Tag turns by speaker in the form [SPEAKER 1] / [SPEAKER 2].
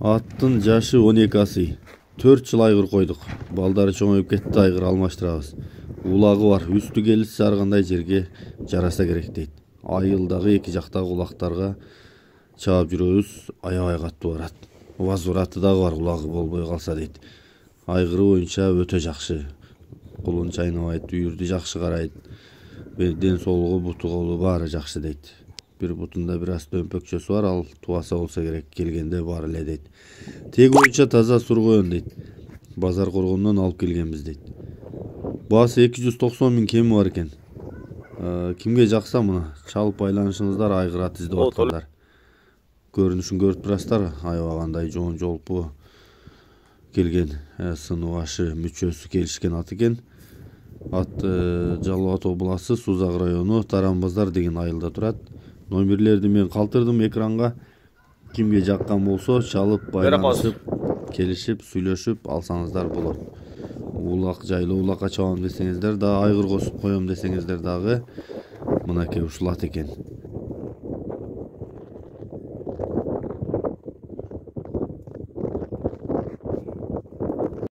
[SPEAKER 1] Аттын жашы 12 асый. 4 жыл айгыр койдук. Балдары чоңоюп кетти, айгыр алмаштырабыз. Улагы бар, үстү келишсе ар кандай жерге жараса керек дейт. Айылдагы эки жактагы улактарга чаап жүрөбүз, аябай каттуу барат. Возвраты дагы бар, улагы болбой калса дейт. Айгыры боюнча өтө жакшы. Кулун чайнабайт, үйүрдү жакшы карайт. Ден соолугу, буту колу баары жакшы дейт. Bir butunda biraz dönpökçösü var, al tuvasa olsa gerek, gelgende var ele deyt. Teg boyunca taza surgoyon deyt. Bazar korgondan alıp kelgenbiz deyt. Bası 290 bin kemi var eken. Kimge jaksa mına çalıp aylanışыңыздар, айгыр ат издеп аткандар. Көрүнүшүн көрүп турасыздар, аябагандай жоон жолпу келген, сыны башы, мүчөсү келишкен ат экен. Ат Жалал Ат обласы, Сузак району, Таранбазар деген айылда турат. Номерлерди мен калтырдым экранга. Кимге жаккан болсо чалып, байланышып, келишип, сүйлөшүп алсаңыздар болот. Улак жайлы улакка чабам десеңиздер да, айгыр косуп коем десеңиздер дагы мынакей ушул ат экен.